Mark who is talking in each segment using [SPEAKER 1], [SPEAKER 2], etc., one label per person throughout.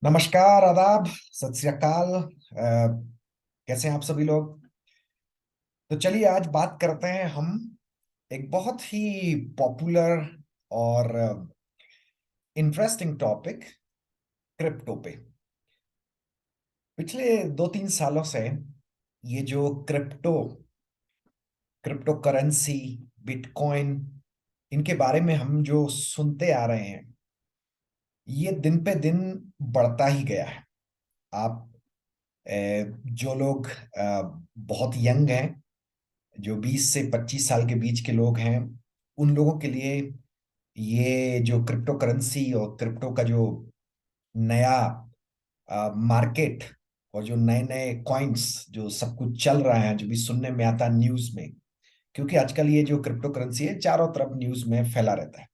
[SPEAKER 1] नमस्कार, आदाब, सत श्री अकाल। कैसे हैं आप सभी लोग? तो चलिए आज बात करते हैं हम एक बहुत ही पॉपुलर और इंटरेस्टिंग टॉपिक, क्रिप्टो पे। पिछले 2-3 सालों से ये जो क्रिप्टो करेंसी, बिटकॉइन, इनके बारे में हम जो सुनते आ रहे हैं, ये दिन पे दिन बढ़ता ही गया है। आप जो लोग बहुत यंग हैं, जो 20 से 25 साल के बीच के लोग हैं, उन लोगों के लिए ये जो क्रिप्टो करेंसी और क्रिप्टो का जो नया मार्केट और जो नए नए कॉइन्स जो सब कुछ चल रहा है, जो भी सुनने में आता है न्यूज में, क्योंकि आजकल ये जो क्रिप्टो करेंसी है चारों तरफ न्यूज में फैला रहता है,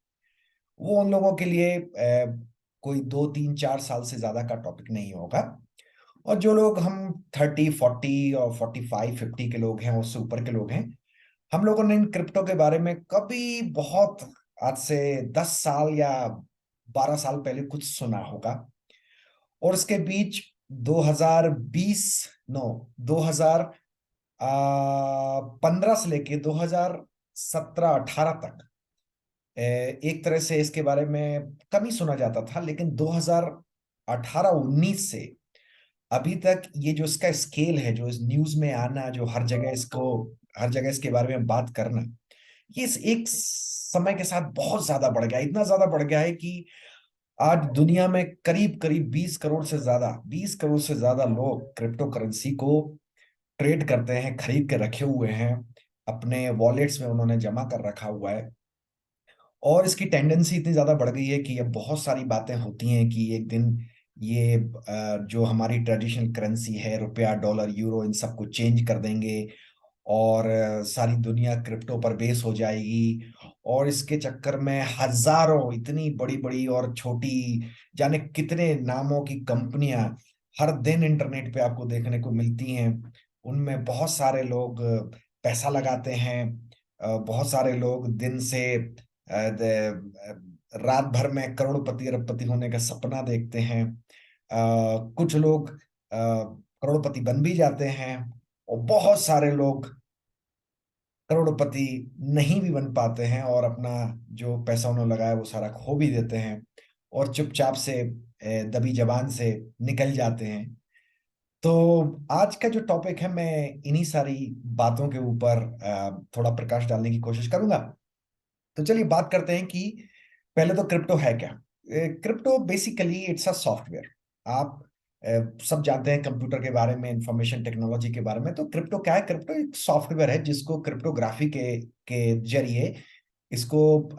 [SPEAKER 1] वो उन लोगों के लिए कोई 2-3-4 साल से ज्यादा का टॉपिक नहीं होगा। और जो लोग हम 30-40 और 45-50 के लोग हैं, उससे ऊपर के लोग हैं, हम लोगों ने इन क्रिप्टो के बारे में कभी बहुत, आज से 10 साल या 12 साल पहले कुछ सुना होगा। और इसके बीच 2020, नो, 2015 से लेके 2017-18 तक एक तरह से इसके बारे में कम ही सुना जाता था, लेकिन 2018-19 से अभी तक ये जो इसका स्केल है, जो इस न्यूज में आना, जो हर जगह इसके बारे में बात करना, ये इस एक समय के साथ बहुत ज्यादा बढ़ गया है। इतना ज्यादा बढ़ गया है कि आज दुनिया में करीब करीब 20 करोड़ से ज्यादा लोग क्रिप्टो करेंसी को ट्रेड करते हैं, खरीद के रखे हुए हैं, अपने वॉलेट्स में उन्होंने जमा कर रखा हुआ है। और इसकी टेंडेंसी इतनी ज्यादा बढ़ गई है कि अब बहुत सारी बातें होती हैं कि एक दिन ये जो हमारी ट्रेडिशनल करेंसी है, रुपया, डॉलर, यूरो, इन सबको चेंज कर देंगे और सारी दुनिया क्रिप्टो पर बेस हो जाएगी। और इसके चक्कर में हजारों, इतनी बड़ी बड़ी और छोटी, जाने कितने नामों की कंपनियां हर दिन इंटरनेट पे आपको देखने को मिलती हैं। उनमें बहुत सारे लोग पैसा लगाते हैं। बहुत सारे लोग दिन से रात भर में करोड़पति अरबपति होने का सपना देखते हैं। कुछ लोग करोड़पति बन भी जाते हैं, और बहुत सारे लोग करोड़पति नहीं भी बन पाते हैं और अपना जो पैसा उन्होंने लगाया वो सारा खो भी देते हैं और चुपचाप से दबी जबान से निकल जाते हैं। तो आज का जो टॉपिक है, मैं इन्हीं सारी बातों के ऊपर थोड़ा प्रकाश डालने की कोशिश करूंगा। तो चलिए बात करते हैं कि पहले तो क्रिप्टो है क्या। Crypto basically it's a software. आप सब जानते हैं कंप्यूटर के बारे में, इंफॉर्मेशन टेक्नोलॉजी के बारे में। तो क्रिप्टो क्या है? क्रिप्टो एक सॉफ्टवेयर है जिसको क्रिप्टोग्राफी के जरिए इसको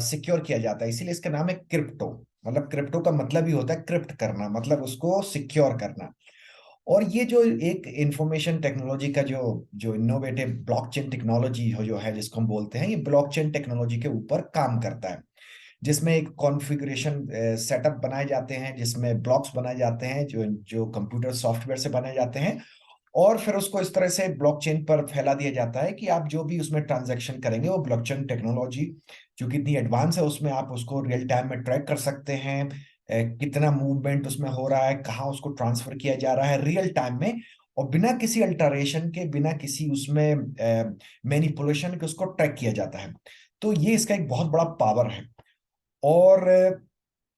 [SPEAKER 1] सिक्योर किया जाता है, इसीलिए इसका नाम है क्रिप्टो। मतलब क्रिप्टो का मतलब ही होता है क्रिप्ट करना, मतलब उसको सिक्योर करना। और ये जो एक इंफॉर्मेशन टेक्नोलॉजी का जो जो इनोवेटिव ब्लॉकचेन टेक्नोलॉजी हो, जो है, जिसको हम बोलते हैं, ये ब्लॉकचेन टेक्नोलॉजी के ऊपर काम करता है, जिसमें एक कॉन्फ़िगरेशन सेटअप बनाए जाते हैं, जिसमें ब्लॉक्स बनाए जाते हैं जो जो कंप्यूटर सॉफ्टवेयर से बनाए जाते हैं। और फिर उसको इस तरह से ब्लॉकचेन पर फैला दिया जाता है कि आप जो भी उसमें ट्रांजैक्शन करेंगे, वो ब्लॉकचेन टेक्नोलॉजी जो कि इतनी एडवांस है, उसमें आप उसको रियल टाइम में ट्रैक कर सकते हैं। कितना मूवमेंट उसमें हो रहा है, कहाँ उसको ट्रांसफर किया जा रहा है रियल टाइम में, और बिना किसी अल्टरेशन के, बिना किसी उसमें मैनिपुलेशन के उसको ट्रैक किया जाता है। तो ये इसका एक बहुत बड़ा पावर है। और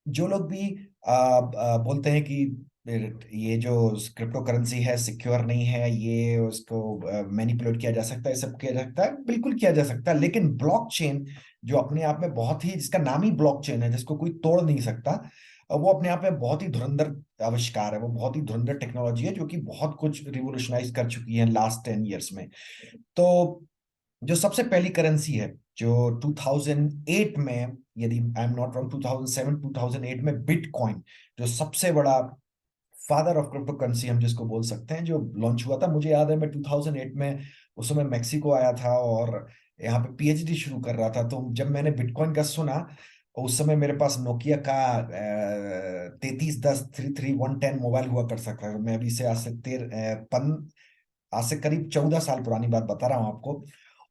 [SPEAKER 1] जो लोग भी बोलते हैं कि ये जो क्रिप्टो करेंसी है सिक्योर नहीं है, ये उसको मैनिपुलेट किया जा सकता है, सब किया जा सकता है, बिल्कुल किया जा सकता है। लेकिन ब्लॉकचेन जो अपने आप में बहुत ही, जिसका नाम ही ब्लॉकचेन है, जिसको कोई तोड़ नहीं सकता, वो अपने आप में बहुत ही धुरंधर आविष्कार है, वो बहुत ही धुरंधर टेक्नोलॉजी है जो कि बहुत कुछ रिवोल्यूशनाइज कर चुकी है लास्ट 10 ईयर्स में। तो जो सबसे पहली करेंसी है, जो 2008 में, यदि आई एम नॉट रॉन्ग, 2007 2008 में बिटकॉइन, जो सबसे बड़ा फादर ऑफ क्रिप्टो करेंसी हम जिसको बोल सकते हैं, जो लॉन्च हुआ था, मुझे याद है मैं 2008 में उस समय मैक्सिको आया था और यहाँ पे पीएचडी शुरू कर रहा था। तो जब मैंने बिटकॉइन का सुना, उस समय मेरे पास नोकिया का 3310 33 110 मोबाइल हुआ कर सकता था। मैं अभी से आज से करीब 14 साल पुरानी बात बता रहा हूँ आपको।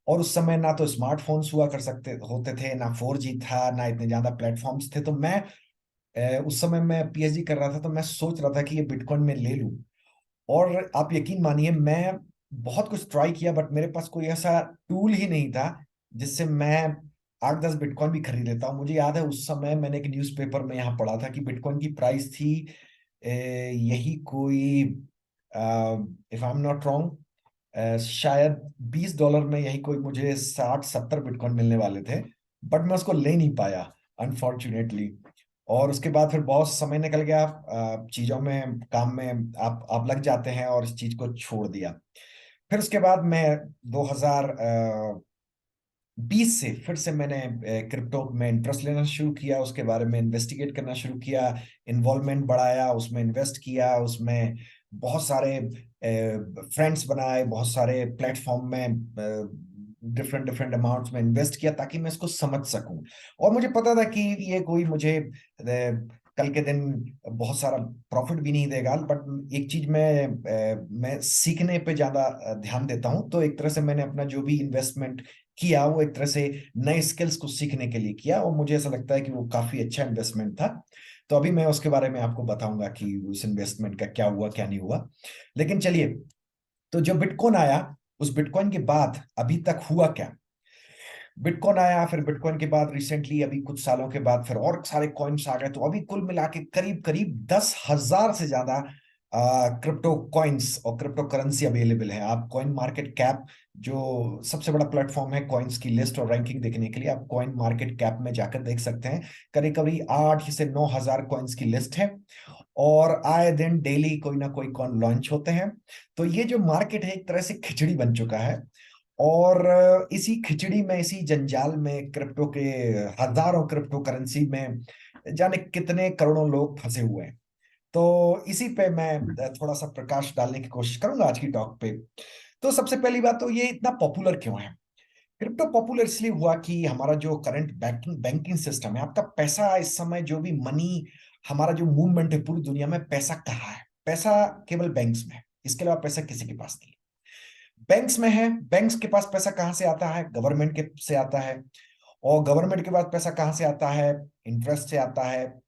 [SPEAKER 1] और उस समय ना तो स्मार्टफोन्स हुआ कर सकते होते थे, ना 4G था, ना इतने ज्यादा प्लेटफॉर्म्स थे। तो मैं उस समय मैं पीएचडी कर रहा था, तो मैं सोच रहा था कि ये बिटकॉइन में ले लूं। और आप यकीन मानिए, मैं बहुत कुछ ट्राई किया, बट मेरे पास कोई ऐसा टूल ही नहीं था जिससे मैं 8-10 बिटकॉइन भी खरीद लेता हूँ। मुझे याद है उस समय मैंने एक न्यूज़पेपर में यहाँ पढ़ा था कि बिटकॉइन की प्राइस थी यही कोई, if I am not wrong, शायद $20 में यही कोई मुझे 60-70 बिटकॉइन मिलने वाले थे। बट मैं उसको ले नहीं पाया, अनफॉर्चुनेटली। और उसके बाद फिर बहुत समय निकल गया, चीजों में, काम में आप लग जाते हैं, और इस चीज को छोड़ दिया। फिर उसके बाद मैं 2020 से फिर से मैंने क्रिप्टो में इंटरेस्ट लेना शुरू किया, उसके बारे में इन्वेस्टिगेट करना शुरू किया, इन्वॉल्वमेंट बढ़ाया, उसमें इन्वेस्ट किया, उसमें बहुत सारे फ्रेंड्स बनाए, बहुत सारे प्लेटफॉर्म में डिफरेंट डिफरेंट अमाउंट्स में इन्वेस्ट किया, ताकि मैं इसको समझ सकूं। और मुझे पता था कि ये कोई मुझे कल के दिन बहुत सारा प्रॉफिट भी नहीं देगा, बट एक चीज मैं सीखने पे ज्यादा ध्यान देता हूं। तो एक तरह से मैंने अपना जो भी इन्वेस्टमेंट किया, वो एक तरह से नए स्किल्स को सीखने के लिए किया, और मुझे ऐसा लगता है कि वो काफी अच्छा इन्वेस्टमेंट था। तो अभी मैं उसके बारे में आपको बताऊंगा कि उस इन्वेस्टमेंट का क्या हुआ क्या नहीं हुआ। लेकिन चलिए, तो जो बिटकॉइन आया, उस बिटकॉइन के बाद अभी तक हुआ क्या। बिटकॉइन आया, फिर बिटकॉइन के बाद रिसेंटली अभी कुछ सालों के बाद फिर और सारे कॉइन्स आ गए, तो अभी कुल मिला के करीब करीब 10,000 से ज्यादा क्रिप्टो कॉइन्स और क्रिप्टो करेंसी अवेलेबल है। आप कॉइन मार्केट कैप, जो सबसे बड़ा प्लेटफॉर्म है कॉइन्स की लिस्ट और रैंकिंग देखने के लिए, आप कॉइन मार्केट कैप में जाकर देख सकते हैं। करीब करीब 8 से 9 हजार कॉइन्स की लिस्ट है, और आए दिन डेली कोई ना कोई कॉइन लॉन्च होते हैं। तो ये जो मार्केट है, एक तरह से खिचड़ी बन चुका है। और इसी खिचड़ी में, इसी जंजाल में, क्रिप्टो के हजारों क्रिप्टो करेंसी में जाने कितने करोड़ों लोग फंसे हुए हैं। तो इसी पे मैं थोड़ा सा प्रकाश डालने की कोशिश करूंगा आज की टॉक पे। तो सबसे पहली बात तो, ये इतना पॉपुलर क्यों है? क्रिप्टो पॉपुलर इसलिए हुआ कि हमारा जो करंट बैंकिंग बैंकिंग सिस्टम है, आपका पैसा इस समय जो भी मनी, हमारा जो मूवमेंट है पूरी दुनिया में, पैसा कहाँ है? पैसा केवल बैंक्स में है, इसके अलावा पैसा किसी के पास नहीं। बैंक्स में है। बैंक्स के पास पैसा कहाँ से आता है? गवर्नमेंट के से आता है। और गवर्नमेंट के पास पैसा कहाँ से आता है? इंटरेस्ट से आता है।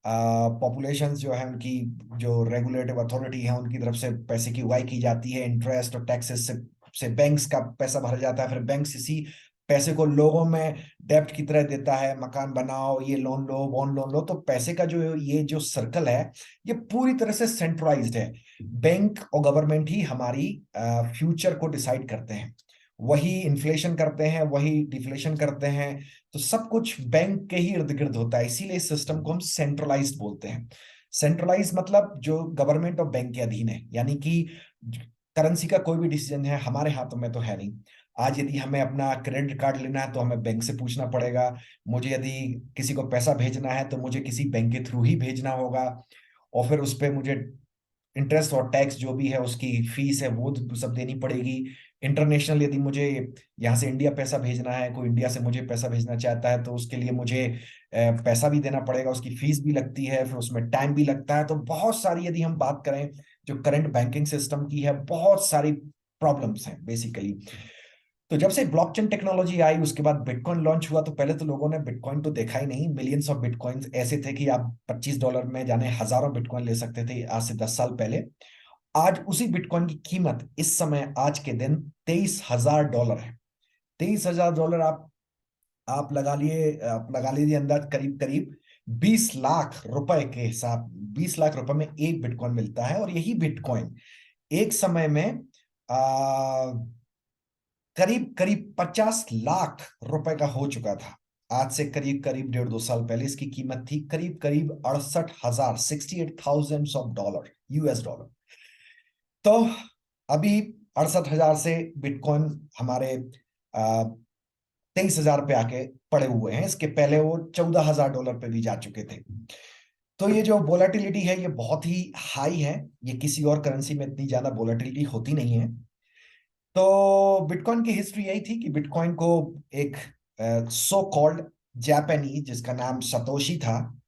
[SPEAKER 1] पॉपुलेशन जो है उनकी, जो रेगुलेटिव अथॉरिटी है, उनकी तरफ से पैसे की उगाही की जाती है, इंटरेस्ट और टैक्सेस से बैंक्स का पैसा भरा जाता है। फिर बैंक्स इसी पैसे को लोगों में डेब्ट की तरह देता है, मकान बनाओ, ये लोन लो, वो लोन लो। तो पैसे का जो ये जो सर्कल है, ये पूरी तरह से सेंट्रलाइज्ड है। बैंक और गवर्नमेंट ही हमारी फ्यूचर को डिसाइड करते हैं। वही इन्फ्लेशन करते हैं, वही डिफ्लेशन करते हैं। तो सब कुछ बैंक के ही इर्द गिर्द होता है, इसीलिए इस सिस्टम को हम सेंट्रलाइज्ड बोलते हैं। सेंट्रलाइज मतलब जो गवर्नमेंट और बैंक के अधीन है, यानी कि करेंसी का कोई भी डिसीजन है हमारे हाथों में तो है नहीं। आज यदि हमें अपना क्रेडिट कार्ड लेना है, तो हमें बैंक से पूछना पड़ेगा। मुझे यदि किसी को पैसा भेजना है, तो मुझे किसी बैंक के थ्रू ही भेजना होगा। और फिर उस पर मुझे इंटरेस्ट और टैक्स जो भी है, उसकी फीस है, वो सब देनी पड़ेगी। इंटरनेशनल यदि मुझे यहाँ से इंडिया पैसा भेजना है, कोई इंडिया से मुझे पैसा भेजना चाहता है, तो उसके लिए मुझे पैसा भी देना पड़ेगा, उसकी फीस भी लगती है, फिर उसमें टाइम भी लगता है। तो बहुत सारी, यदि हम बात करें जो करंट बैंकिंग सिस्टम की है, बहुत सारी प्रॉब्लम्स हैं बेसिकली। तो जब से ब्लॉकचेन टेक्नोलॉजी आई, उसके बाद बिटकॉइन लॉन्च हुआ, तो पहले तो लोगों ने बिटकॉइन तो देखा ही नहीं। मिलियंस ऑफ बिटकॉइन ऐसे थे कि आप $25 में जाने हजारों बिटकॉइन ले सकते थे, आज से 10 साल पहले। आज उसी बिटकॉइन की कीमत इस समय, आज के दिन, $23,000 है। $23,000 आप लगा लीजिए अंदाज, करीब करीब 20 लाख रुपए के हिसाब, 20 लाख रुपए में एक बिटकॉइन मिलता है। और यही बिटकॉइन एक समय में आ, करीब करीब 50 लाख रुपए का हो चुका था। आज से करीब करीब 1.5-2 साल पहले इसकी कीमत थी करीब करीब 68,000, $68,000, US डॉलर। तो अभी 68,000 से बिटकॉइन हमारे 23,000 पे आके पड़े हुए हैं। इसके पहले वो $14,000 पे भी जा चुके थे। तो ये जो वोलेटिलिटी है, ये बहुत ही हाई है। ये किसी और करेंसी में इतनी ज्यादा वोलेटिलिटी होती नहीं है। तो बिटकॉइन की हिस्ट्री यही थी कि बिटकॉइन को एक सो कॉल्ड जापानी, जिसका नाम सतोशी था,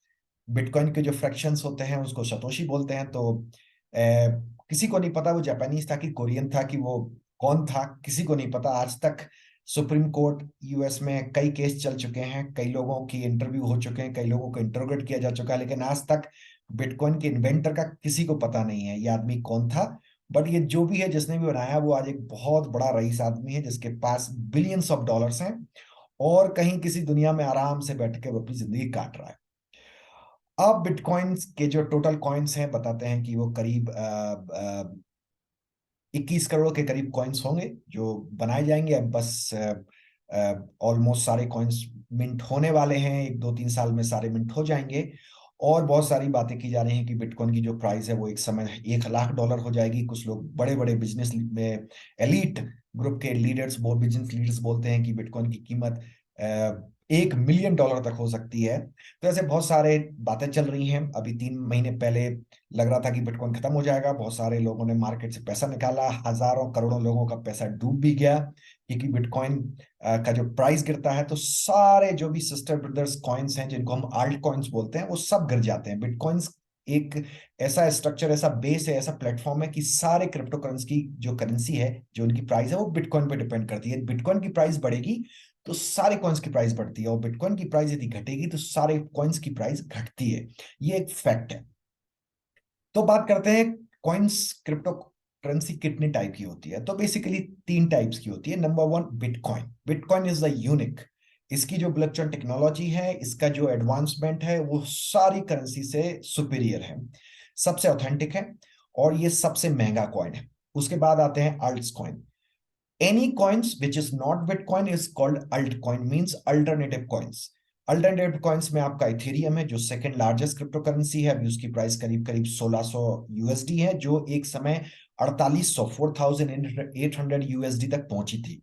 [SPEAKER 1] बिटकॉइन के जो फ्रैक्शंस होते हैं उसको सतोशी बोलते हैं। तो किसी को नहीं पता वो जापानीज था कि कोरियन था कि वो कौन था, किसी को नहीं पता आज तक। सुप्रीम कोर्ट यूएस में कई केस चल चुके हैं, कई लोगों की इंटरव्यू हो चुके हैं, कई लोगों को इंटरोगेट किया जा चुका है, लेकिन आज तक बिटकॉइन के इन्वेंटर का किसी को पता नहीं है ये आदमी कौन था। बट ये जो भी है, जिसने भी बनाया, वो आज एक बहुत बड़ा रईस आदमी है जिसके पास बिलियंस ऑफ डॉलर्स हैं और कहीं किसी दुनिया में आराम से बैठ के वो अपनी जिंदगी काट रहा है। अब बिटकॉइंस के जो टोटल कॉइन्स हैं बताते हैं कि वो करीब 21 करोड़ के करीब कॉइन्स होंगे जो बनाए जाएंगे। अब बस ऑलमोस्ट सारे कॉइन्स मिंट होने वाले हैं, 1 2 3 साल में सारे मिंट हो जाएंगे। और बहुत सारी बातें की जा रही हैं कि बिटकॉइन की जो प्राइस है वो एक समय $1 लाख हो जाएगी। कुछ लोग बड़े बड़े बिजनेस में एलीट ग्रुप के लीडर्स, बिजनेस लीडर्स बोलते हैं कि बिटकॉइन की कीमत $1 मिलियन तक हो सकती है। तो ऐसे बहुत सारे बातें चल रही हैं। अभी 3 महीने पहले लग रहा था कि बिटकॉइन खत्म हो जाएगा, बहुत सारे लोगों ने मार्केट से पैसा निकाला, हजारों करोड़ों लोगों का पैसा डूब भी गया, क्योंकि बिटकॉइन का जो प्राइस गिरता है तो सारे जो भी सिस्टर ब्रदर्स कॉइन्स हैं जिनको हम आल्ट कॉइन्स बोलते हैं वो सब गिर जाते हैं। बिटकॉइन्स एक ऐसा स्ट्रक्चर, ऐसा बेस है, ऐसा प्लेटफॉर्म है कि सारे क्रिप्टो करेंसी की जो करेंसी है, जो उनकी प्राइस है, वो बिटकॉइन पे डिपेंड करती है। बिटकॉइन की प्राइस बढ़ेगी तो सारे कॉइन्स की प्राइस बढ़ती है, और बिटकॉइन की प्राइस यदि घटेगी तो सारे कॉइन्स की प्राइस घटती है। ये एक फैक्ट है। तो बात करते हैं कॉइन्स, क्रिप्टो करेंसी कितने टाइप की होती है। तो बेसिकली 3 टाइप्स की होती है। Number 1, bitcoin. Bitcoin is the unique. इसकी जो ब्लॉकचेन टेक्नोलॉजी है, इसका जो एडवांसमेंट है, वो सारी करेंसी से सुपीरियर है, सबसे ऑथेंटिक है, और ये सबसे महंगा कॉइन है। उसके बाद आते हैं अल्ट्स coin. Any coins which is not Bitcoin is called altcoin, means alternative coins. Alternative coins में आपका इथेरियम है जो सेकंड लार्जेस्ट क्रिप्टो करेंसी है। अभी उसकी प्राइस करीब करीब 1600 यूएसडी है, जो एक समय 4800 4800 यूएसडी तक पहुंची थी।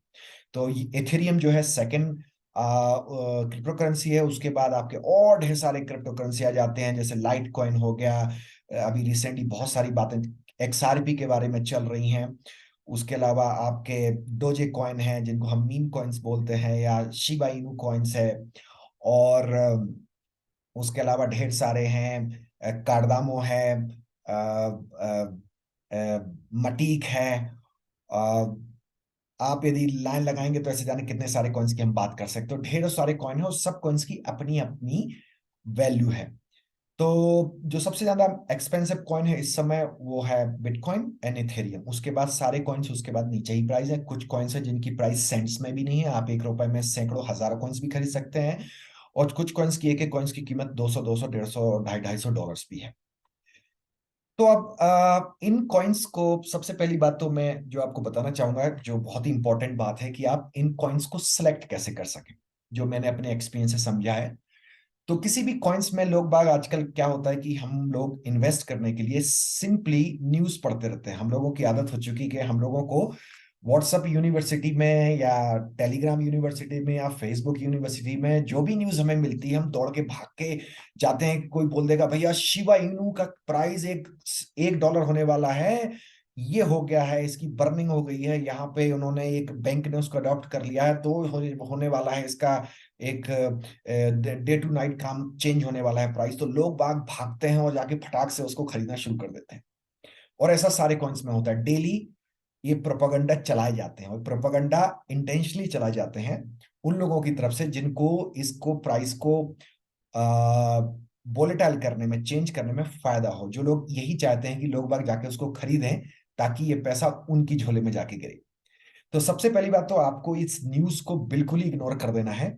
[SPEAKER 1] तो इथेरियम जो है सेकंड क्रिप्टो करेंसी है। उसके बाद आपके और ढेर सारे क्रिप्टो करेंसी आ जाते हैं, जैसे लाइट कॉइन हो गया। अभी रिसेंटली बहुत सारी बातें एक्सआरपी के बारे में चल रही हैं। उसके अलावा आपके डोजे कॉइन है जिनको हम मीम कॉइन्स बोलते हैं, या शिबा इनू कॉइन्स है। और उसके अलावा ढेर सारे हैं, कार्डामो है, मटीक है। अ, आप यदि लाइन लगाएंगे तो ऐसे जाने कितने सारे कॉइन्स की हम बात कर सकते हो। ढेर सारे कॉइन है और सब कॉइन्स की अपनी अपनी वैल्यू है। तो जो सबसे ज्यादा एक्सपेंसिव कॉइन है इस समय वो है बिटकॉइन एंड इथेरियम। उसके बाद सारे कॉइन्स उसके बाद नीचे ही प्राइस है। कुछ कॉइन्स है जिनकी प्राइस सेंट्स में भी नहीं है, आप ₹1 में सैकड़ों हजारों कॉइन्स भी खरीद सकते हैं। और कुछ कॉइन्स की, एक एक कॉइन्स की कीमत 200 200 150 और 250 डॉलर्स भी है। तो अब इन कॉइन्स को, सबसे पहली बात तो मैं जो आपको बताना चाहूंगा, जो बहुत ही इंपॉर्टेंट बात है, कि आप इन कॉइन्स को सिलेक्ट कैसे कर सकें, जो मैंने अपने एक्सपीरियंस से समझा है। तो किसी भी कॉइन्स में लोग बाग, आजकल क्या होता है कि हम लोग इन्वेस्ट करने के लिए सिंपली न्यूज पढ़ते रहते हैं। हम लोगों की आदत हो चुकी है कि हम लोगों को व्हाट्सएप यूनिवर्सिटी में या टेलीग्राम यूनिवर्सिटी में या फेसबुक यूनिवर्सिटी में जो भी न्यूज हमें मिलती है, हम दौड़ के भाग के जाते हैं। कोई बोल देगा भैया शिबा इनू का प्राइस एक डॉलर होने वाला है, ये हो गया है, इसकी बर्निंग हो गई है, यहाँ पे उन्होंने, एक बैंक ने उसको अडॉप्ट कर लिया है, तो होने वाला है इसका एक डे टू नाइट काम चेंज होने वाला है प्राइस। तो लोग बाग भागते हैं और जाके फटाक से उसको खरीदना शुरू कर देते हैं। और ऐसा सारे कॉइन्स में होता है। डेली ये प्रोपागंडा चलाए जाते हैं, और प्रोपागंडा इंटेंशनली चलाए जाते हैं उन लोगों की तरफ से जिनको इसको, प्राइस को वोलेटाइल करने में, चेंज करने में फायदा हो। जो लोग यही चाहते हैं कि लोग बाग जाके उसको खरीदें ताकि ये पैसा उनकी झोले में जाके गिरे। तो सबसे पहली बात तो आपको इस न्यूज को बिल्कुल ही इग्नोर कर देना है,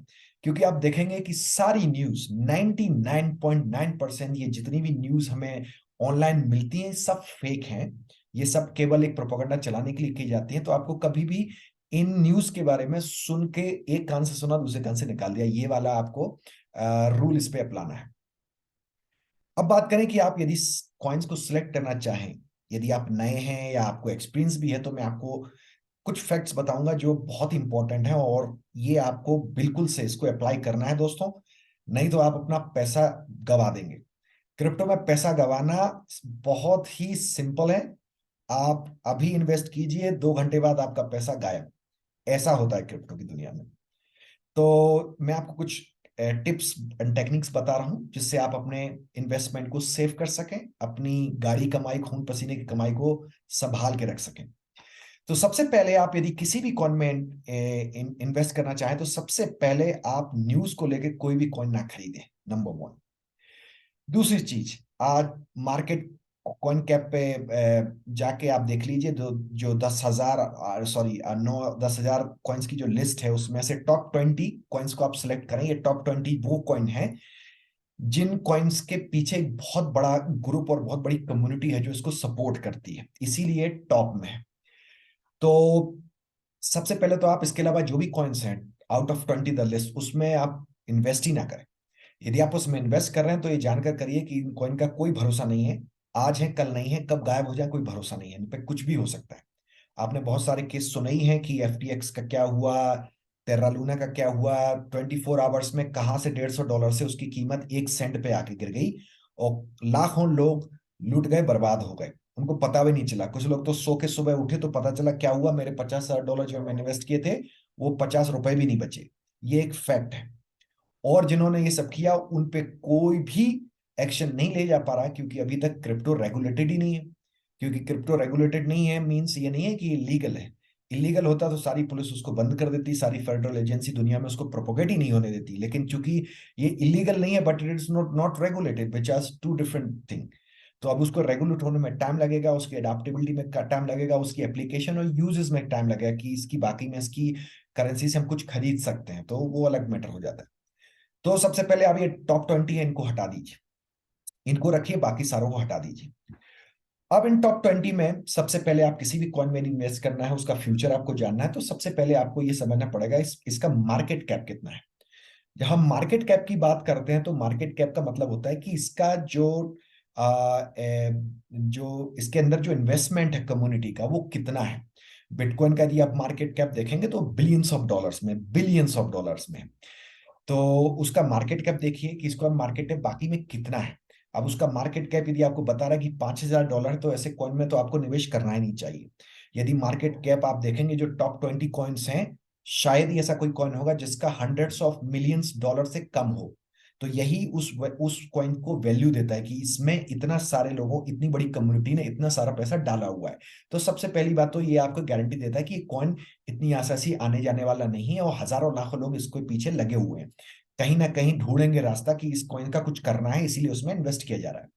[SPEAKER 1] क्योंकि आप देखेंगे कि सारी न्यूज 99.9% ये जितनी भी न्यूज हमें ऑनलाइन मिलती हैं सब फेक हैं। ये सब केवल एक प्रोपेगेंडा चलाने के लिए की जाती है। तो आपको कभी भी इन न्यूज के बारे में सुन के एक कान से सुना दूसरे कान से निकाल दिया, ये वाला आपको रूल इस पे अपनाना है। अब बात करें कि आप यदि कॉइन्स को सिलेक्ट करना चाहें, यदि आप नए हैं या आपको एक्सपीरियंस भी है, तो मैं आपको कुछ फैक्ट्स बताऊंगा जो बहुत इंपॉर्टेंट है, और ये आपको बिल्कुल से इसको अप्लाई करना है दोस्तों, नहीं तो आप अपना पैसा गवा देंगे। क्रिप्टो में पैसा गवाना बहुत ही सिंपल है। आप अभी इन्वेस्ट कीजिए, 2 घंटे बाद आपका पैसा गायब। ऐसा होता है क्रिप्टो की दुनिया में। तो मैं आपको कुछ टिप्स एंड टेक्निक्स बता रहा हूं जिससे आप अपने इन्वेस्टमेंट को सेव कर सकें, अपनी गाड़ी कमाई, खून पसीने की कमाई को संभाल के रख सकें। तो सबसे पहले आप यदि किसी भी कॉइन में इन्वेस्ट करना चाहें तो सबसे पहले आप न्यूज को लेकर कोई भी कॉइन ना खरीदें, नंबर वन। दूसरी चीज, आज मार्केट कॉइन कैप पे जाके आप देख लीजिए, जो जो 10,000 सॉरी 9-10,000 कॉइन्स की जो लिस्ट है उसमें से टॉप 20 कॉइन्स को आप सिलेक्ट करें। ये टॉप 20 वो कॉइन है जिन कॉइन्स के पीछे एक बहुत बड़ा ग्रुप और बहुत बड़ी कम्युनिटी है जो इसको सपोर्ट करती है, इसीलिए टॉप में है। तो सबसे पहले तो आप इसके अलावा जो भी कॉइन्स हैं आउट ऑफ 20 द लिस्ट, उसमें आप इन्वेस्ट ही ना करें। यदि आप उसमें इन्वेस्ट कर रहे हैं तो ये जानकर करिए कि इन कॉइन का कोई भरोसा नहीं है। आज है कल नहीं है, कब गायब हो जाए कोई भरोसा नहीं है, इन पे कुछ भी हो सकता है। आपने बहुत सारे केस सुने ही हैं कि FTX का क्या हुआ, टेर्रा लूना का क्या हुआ। 24 आवर्स में कहां से $150 से उसकी कीमत 1 सेंट पे आके गिर गई और लाखों लोग लूट गए, बर्बाद हो गए, उनको पता भी नहीं चला। कुछ लोग तो सो के सुबह उठे तो पता चला क्या हुआ, मेरे $50,000 जो मैंने इन्वेस्ट किए थे वो ₹50 भी नहीं बचे। ये एक फैक्ट है। और जिन्होंने ये सब किया उन पे कोई भी एक्शन नहीं ले जा पा रहा क्योंकि अभी तक क्रिप्टो रेगुलेटेड ही नहीं है। क्योंकि क्रिप्टो रेगुलेटेड नहीं है मींस ये नहीं है कि इलीगल है। इलीगल होता तो सारी पुलिस उसको बंद कर देती, सारी फेडरल एजेंसी दुनिया में उसको प्रोपोगेट ही नहीं होने देती। लेकिन चूंकि ये इलीगल नहीं है but it is not not regulated, which are two different thing. तो अब उसको रेगुलेट होने में टाइम लगेगा, उसकी अडेप्टेबिलिटी में टाइम लगेगा, उसकी एप्लीकेशन और यूजेस में टाइम लगेगा कि इसकी बाकी में इसकी करेंसी से हम कुछ खरीद सकते हैं, तो वो अलग मैटर हो जाता है। तो सबसे पहले आप ये टॉप 20 है इनको हटा दीजिए, इनको रखिए, बाकी सारों को हटा दीजिए। अब इन टॉप 20 में सबसे पहले आप किसी भी कॉइन में इन्वेस्ट करना है, उसका फ्यूचर आपको जानना है, तो सबसे पहले आपको ये समझना पड़ेगा इसका मार्केट कैप कितना है। जब हम मार्केट कैप की बात करते हैं तो मार्केट कैप का मतलब होता है कि इसका जो इसके अंदर जो इन्वेस्टमेंट है कम्युनिटी का वो कितना है। बिटकॉइन का यदि आप मार्केट कैप देखेंगे तो बिलियंस ऑफ डॉलर्स में। तो उसका मार्केट कैप देखिए कि इसको हम मार्केट कैप बाकी में कितना है। अब उसका मार्केट कैप यदि आपको बता रहा है कि $5,000, तो ऐसे कॉइन में तो आपको निवेश करना ही नहीं चाहिए। यदि मार्केट कैप आप देखेंगे जो टॉप 20 कॉइन्स हैं, शायद ही ऐसा कोई कॉइन होगा जिसका हंड्रेड्स ऑफ मिलियंस डॉलर से कम हो। तो यही उस कॉइन को वैल्यू देता है कि इसमें इतना सारे लोगों, इतनी बड़ी कम्युनिटी ने इतना सारा पैसा डाला हुआ है। तो सबसे पहली बात तो ये आपको गारंटी देता है कि ये कॉइन इतनी आसानी आने जाने वाला नहीं है और हजारों लाखों लोग इसके पीछे लगे हुए हैं, कहीं ना कहीं ढूंढेंगे रास्ता कि इस कॉइन का कुछ करना है, इसीलिए उसमें इन्वेस्ट किया जा रहा है।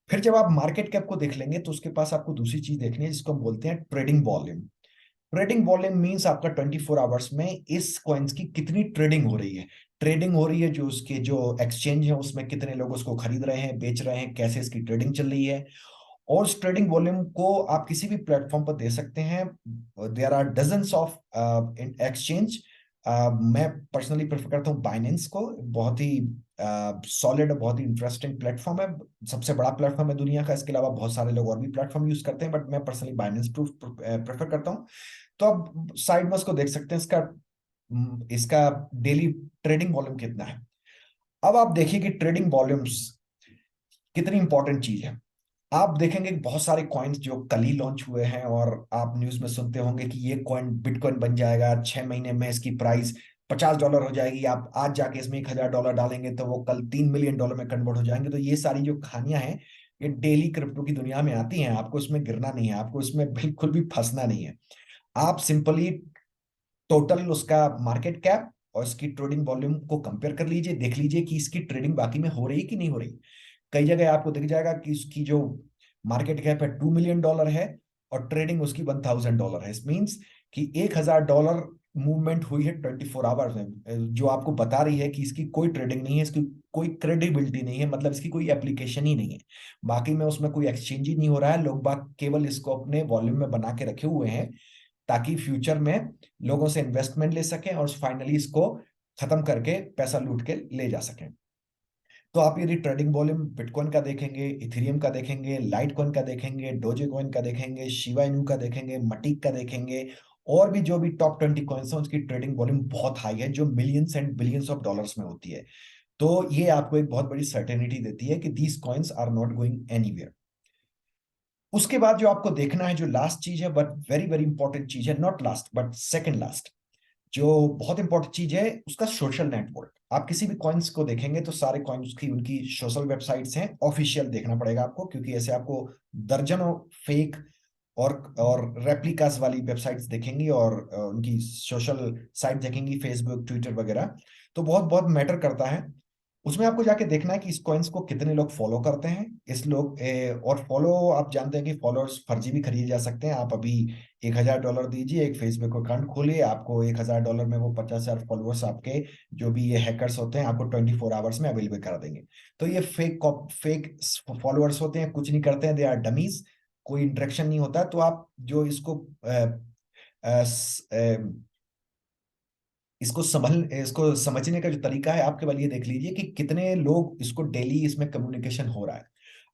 [SPEAKER 1] फिर जब आप मार्केट कैप को देख लेंगे तो उसके पास आपको दूसरी चीज देखनी है जिसको हम बोलते हैं trading volume. Trading volume means आपका 24 आवर्स में इस कॉइन्स की कितनी ट्रेडिंग हो रही है। ट्रेडिंग हो रही है जो उसके जो एक्सचेंज है उसमें कितने लोग उसको खरीद रहे हैं, बेच रहे हैं, कैसे इसकी ट्रेडिंग चल रही है। और उस ट्रेडिंग वॉल्यूम को आप किसी भी प्लेटफॉर्म पर दे सकते हैं। There are dozens of exchange. मैं पर्सनली प्रेफर करता हूँ बाइनेंस को, बहुत ही सॉलिड और बहुत ही इंटरेस्टिंग प्लेटफॉर्म है, सबसे बड़ा प्लेटफॉर्म है दुनिया का। इसके अलावा बहुत सारे लोग और भी प्लेटफॉर्म यूज करते हैं बट मैं पर्सनली बाइनेंस प्रेफर करता हूँ। तो आप साइड में उसको देख सकते हैं, इसका इसका डेली ट्रेडिंग वॉल्यूम कितना है। अब आप देखिए कि ट्रेडिंग वॉल्यूम्स कितनी इंपॉर्टेंट चीज है। आप देखेंगे कि बहुत सारे कॉइन्स जो कल ही लॉन्च हुए हैं और आप न्यूज में सुनते होंगे कि ये कॉइन बिटकॉइन बन जाएगा, 6 महीने में इसकी प्राइस $50 हो जाएगी, आप आज जाके इसमें $1,000 डालेंगे तो वो कल $3 मिलियन में कन्वर्ट हो जाएंगे। तो ये सारी जो कहानियां हैं ये डेली क्रिप्टो की दुनिया में आती हैं, आपको इसमें गिरना नहीं है, आपको इसमें बिल्कुल भी फंसना नहीं है। आप सिंपली टोटल उसका मार्केट कैप और इसकी ट्रेडिंग वॉल्यूम को कंपेयर कर लीजिए, देख लीजिए कि इसकी ट्रेडिंग बाकी में हो रही कि नहीं हो रही। कई जगह आपको दिख जाएगा कि उसकी जो मार्केट कैप है $2 मिलियन है और ट्रेडिंग उसकी $1,000 है। इस मीन्स कि $1,000 मूवमेंट हुई है 24 आवर्स में, जो आपको बता रही है कि इसकी कोई ट्रेडिंग नहीं है, इसकी कोई क्रेडिबिलिटी नहीं है, मतलब इसकी कोई एप्लीकेशन ही नहीं है। बाकी में उसमें कोई एक्सचेंज ही नहीं हो रहा है, लोग बाग केवल इसको अपने वॉल्यूम में बना के रखे हुए हैं ताकि फ्यूचर में लोगों से इन्वेस्टमेंट ले सकें और फाइनली इसको खत्म करके पैसा लूट के ले जा सकें। तो आप यदि ट्रेडिंग वॉल्यूम बिटकॉइन का देखेंगे, इथेरियम का देखेंगे, लाइट कॉइन का देखेंगे, डोजे कॉइन का देखेंगे, शिबा इनू का देखेंगे, मटीक का देखेंगे, और भी जो भी टॉप 20 कॉइन्स हैं उसकी ट्रेडिंग वॉल्यूम बहुत हाई है जो millions and billions of dollars में होती है। तो ये आपको एक बहुत बड़ी सर्टेनिटी देती है कि these coins are not going anywhere. उसके बाद जो आपको देखना है, जो लास्ट चीज है बट वेरी वेरी इंपॉर्टेंट चीज है, not last but second last, जो बहुत इंपॉर्टेंट चीज है उसका सोशल नेटवर्क। आप किसी भी कॉइन्स को देखेंगे तो सारे कॉइन्स की उनकी सोशल वेबसाइट्स हैं, ऑफिशियल देखना पड़ेगा आपको, क्योंकि ऐसे आपको दर्जनों फेक और रेप्लिकास वाली वेबसाइट्स देखेंगी और उनकी सोशल साइट देखेंगी, फेसबुक, ट्विटर वगैरह, तो बहुत बहुत मैटर करता है। उसमें आपको जाके देखना है कि इस कॉइन्स को कितने लोग फॉलो करते हैं। इस लोग और फॉलो, आप जानते हैं कि फॉलोअर्स फर्जी भी खरीदे जा सकते हैं। आप अभी $1,000 दीजिए, एक फेसबुक अकाउंट खोलिए, आपको $1,000 में वो 50,000 फॉलोअर्स आपके, जो भी ये हैकर्स होते हैं, आपको 24 आवर्स में अवेलेबल करा देंगे। तो ये फेक फॉलोअर्स होते हैं, कुछ नहीं करते हैं, दे आर डमीज, कोई इंटरेक्शन नहीं होता। तो आप जो इसको समझने का जो तरीका है, आप केवल ये देख लीजिए कि कितने लोग इसको डेली इसमें कम्युनिकेशन हो रहा है।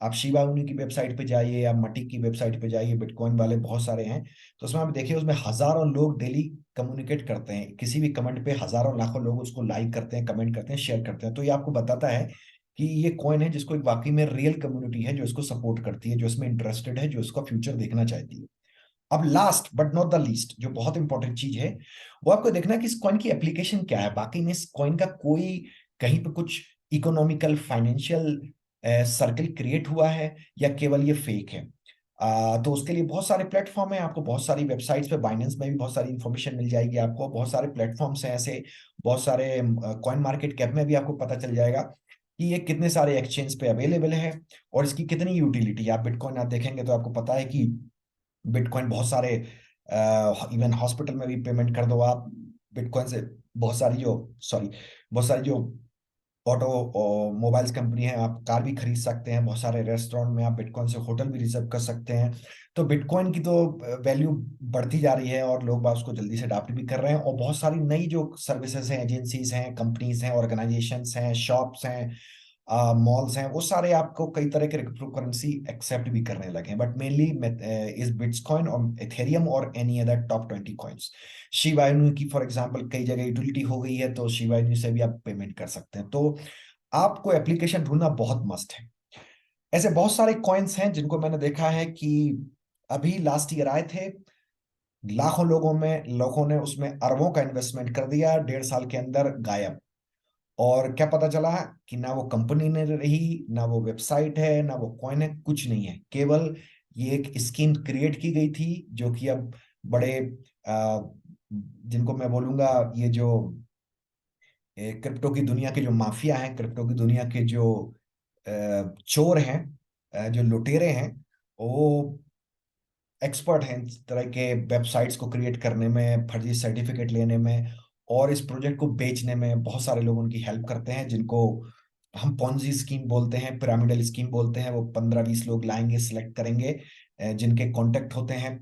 [SPEAKER 1] आप शिबा उनी की वेबसाइट पे जाइए या मटिक की वेबसाइट पे जाइए, बिटकॉइन वाले बहुत सारे हैं, तो उसमें आप देखिए, उसमें हजारों लोग डेली कम्युनिकेट करते हैं। किसी भी कमेंट पे हजारों लाखों लोग उसको लाइक करते हैं, कमेंट करते हैं, शेयर करते हैं। तो ये आपको बताता है कि ये कॉइन है जिसको एक वाकई में रियल कम्युनिटी है, जो इसको सपोर्ट करती है, जो इसमें इंटरेस्टेड है, जो इसका फ्यूचर देखना चाहती है। अब last but not the least, जो बहुत इंपॉर्टेंट चीज है, वो आपको देखना है कि इस कॉइन की एप्लीकेशन क्या है। बाकी में इस कॉइन का कोई कहीं पे कुछ इकोनॉमिकल फाइनेंशियल सर्कल क्रिएट हुआ है, या केवल ये फेक है। तो उसके लिए बहुत सारे प्लेटफॉर्म है, आपको बहुत सारी वेबसाइट्स पे, बाइनेंस में भी बहुत सारी इंफॉर्मेशन मिल जाएगी आपको, बहुत सारे प्लेटफॉर्म्स हैं ऐसे, बहुत सारे कॉइन मार्केट कैप में भी आपको पता चल जाएगा कि ये कितने सारे एक्सचेंज पे अवेलेबल है और इसकी कितनी यूटिलिटी है। आप बिटकॉइन आप देखेंगे तो आपको पता है कि बिटकॉइन बहुत सारे, इवन हॉस्पिटल में भी पेमेंट कर दो आप बिटकॉइन से। बहुत सारी जो सॉरी बहुत सारी जो ऑटो मोबाइल्स कंपनी है, आप कार भी खरीद सकते हैं। बहुत सारे रेस्टोरेंट में आप बिटकॉइन से होटल भी रिजर्व कर सकते हैं। तो बिटकॉइन की तो वैल्यू बढ़ती जा रही है और लोग बाग उसको जल्दी से अडॉप्ट भी कर रहे हैं। और बहुत सारी नई जो सर्विसेज हैं, एजेंसीज हैं, कंपनीज हैं, ऑर्गेनाइजेशंस हैं, शॉप्स हैं, मॉल्स हैं, वो सारे आपको कई तरह के क्रिप्टो करेंसी एक्सेप्ट भी करने लगे हैं। बट मेनली इज बिटकॉइन और एथेरियम और any other top 20 coins. Shiba Inu की फॉर एग्जांपल कई जगह यूटिलिटी हो गई है, तो शिबा इनू से भी आप पेमेंट कर सकते हैं। तो आपको एप्लीकेशन ढूंढना बहुत मस्त है। ऐसे बहुत सारे कॉइन्स हैं जिनको मैंने देखा है कि अभी लास्ट ईयर आए थे, लाखों लोगों ने उसमें अरबों का इन्वेस्टमेंट कर दिया, 1.5 साल के अंदर गायब। और क्या पता चला कि ना वो कंपनी ने रही, ना वो वेबसाइट है, ना वो कॉइन है, कुछ नहीं है। केवल ये एक स्कीम क्रिएट की गई थी, जो कि अब बड़े आ, जिनको मैं बोलूंगा, ये जो क्रिप्टो की दुनिया के जो माफिया हैं, क्रिप्टो की दुनिया के जो चोर हैं, जो लुटेरे हैं, वो एक्सपर्ट हैं इस तरह के वेबसाइट्स को क्रिएट करने में, फर्जी सर्टिफिकेट लेने में और इस प्रोजेक्ट को बेचने में। बहुत सारे लोग उनकी हेल्प करते हैं, जिनको हम पॉन्जी स्कीम बोलते हैं, पिरामिडल स्कीम बोलते हैं। वो 15-20 लोग लाएंगे, सिलेक्ट करेंगे, जिनके कॉन्टेक्ट होते हैं